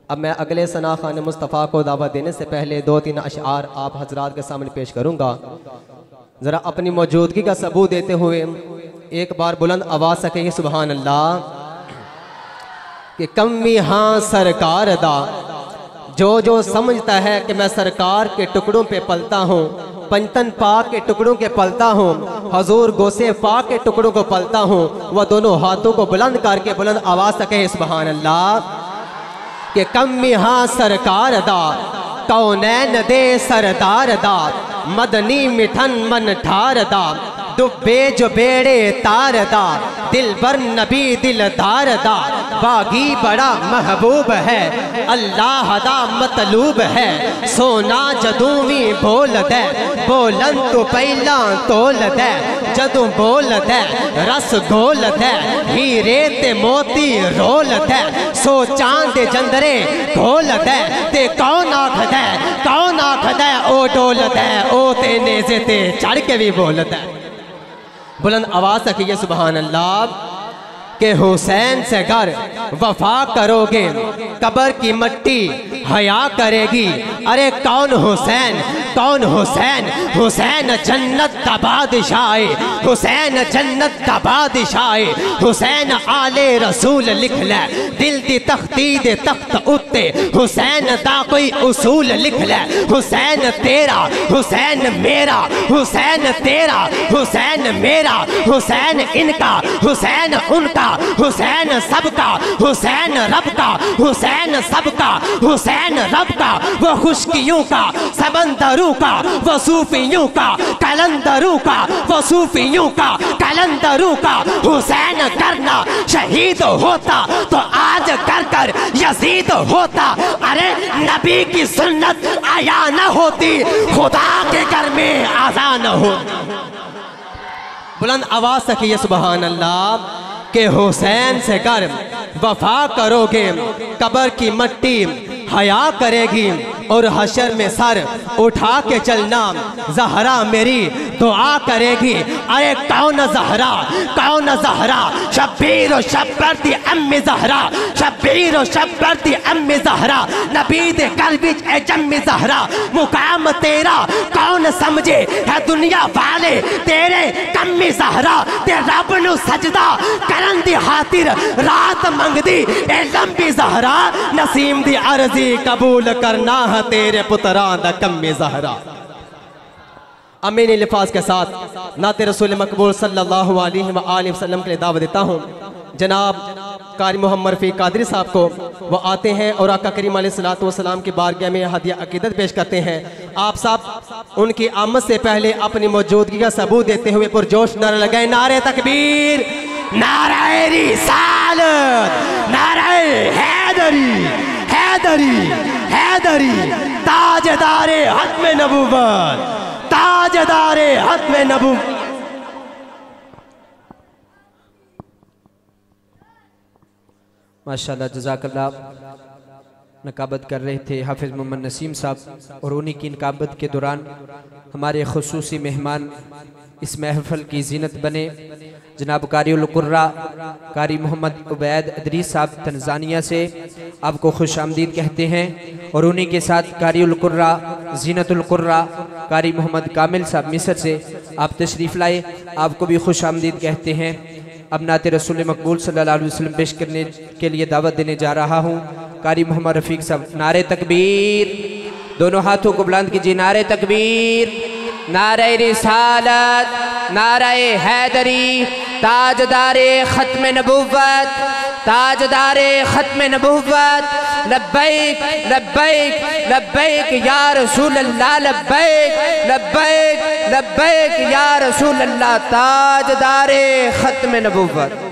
اب میں اگلے ثنا خان مصطفیٰ کو دعوت دینے سے پہلے 2-3 اشعار آپ حضرات کے سامنے پیش کروں گا۔ ذرا اپنی موجودگی کا ثبوت دیتے ہوئے ایک بار بلند آواز سے کہیے سبحان اللہ کہ کمی ہاں سرکار دا جو سمجھتا ہے کہ میں سرکار کے ٹکڑوں پہ پلتا ہوں، پنجتن پاک کے ٹکڑوں کے پلتا ہوں، حضور غوث پاک کے ٹکڑوں کو پلتا ہوں، وہ دونوں ہاتھوں کو بلند کر کے بلند آواز سے کہے سبحان اللہ کہ کمی ہاں سرکار دا کونین دے سردار دا مدنی مٹھن من ٹھار دا ڈبے جو بیڑے تار دا دل بر نبی دل دار دا باغی بڑا محبوب ہے اللہ دا مطلوب ہے سونا جدویں بول دے بولن تو پہلا تول دے جدوں بول دے رس گول دے ہیرے تے موتی رول دے سو چاند جندرے گھول دے تے کون آکھ دے او ڈول دے او تے نیزے تے چڑھ کے بھی بول دے۔ بلند آواز سے کہیے سبحان اللہ کہ حسین سے گر وفا کرو گے قبر کی مٹی حیا کرے گی۔ ارے کون حسین حسین جنت کا بادشاہ، حسین جنت کا بادشاہ، حسین آل رسول لکھ لے دل دی تختی دے تخت اتے حسین دا کوئی اصول لکھ لے حسین تیرا حسین میرا حسین تیرا حسین میرا حسین ان کا حسین ان کا حسین سب کا حسین رب کا حسین سب کا حسین رب کا وہ خشکیوں کا سمندروں کا وہ صوفیوں کا کلندروں کا وہ صوفیوں کا کلندروں کا حسین کرنا شہید ہوتا تو آج کر یزید ہوتا۔ ارے نبی کی سنت آیا نہ ہوتی خدا کے گھر میں آزان ہوتی۔ بلند آواز سے کہیے سبحان اللہ کہ حسین سے گر وفا کرو گے قبر کی مٹی حیا کرے گی اور حشر میں سر اٹھا کے چلنا زہرا میری دعا کرے گی۔ ارے کون زہرا شبیر و شبرتی ام زہرا شبیر و شبرتی ام زہرا نبی دے قلبچ اے جم زہرا مقام تیرا کون سمجھے ہے دنیا والے تیرے کم زہرا تے رب نو سجدہ کرن دی خاطر رات منگ دی اے لمبی زہرا نسیم دی عرضی قبول کرنا ہے تیرے پتران دا کم زہرا۔ امین الفاظ کے ساتھ نعت رسول مقبول صلی اللہ علیہ وآلہ وسلم کے لئے دعوت دیتا ہوں جناب قاری محمد رفیق قادری صاحب کو۔ وہ آتے ہیں اور آقا کریم علیہ السلام کی بارگاہ میں ہدیہ عقیدت پیش کرتے ہیں۔ آپ صاحب ان کی آمد سے پہلے اپنی موجودگی کا ثبوت دیتے ہوئے پرجوش نعرہ لگائیں نعرہ تکبیر، نعرہ رسالت، نعرہ حیدری حیدری حیدری تاجدار ختم نبوت تاجدار ختم نبوت۔ ماشاءاللہ جزاک اللہ۔ نقابت کر رہے تھے حافظ محمد نسیم صاحب اور انہی کی نقابت کے دوران ہمارے خصوصی مہمان اس محفل کی زینت بنے جناب قاری القرہ قاری محمد عبید ادریس صاحب تنزانیہ سے آپ کو خوش آمدید کہتے ہیں اور انہی کے ساتھ قاری القرہ زینت القرہ قاری محمد کامل صاحب مصر سے آپ تشریف لائے، آپ کو بھی خوش آمدید کہتے ہیں۔ اب نعت رسول مقبول صلی اللہ علیہ وسلم پیش کرنے کے لیے دعوت دینے جا رہا ہوں۔ قاری محمد رفیق صاحب نعرہ تکبیر، دونوں ہاتھوں کو بلند کیجئے، نعرہ تکبیر، نعرہ رسالت، نعرہ حیدری، تاجدار ختم نبوت تاجدار ختم نبوت، لبیک لبیک لبیک یا رسول اللہ، لبیک لبیک لبیک یا رسول اللہ، تاجدار ختم نبوت۔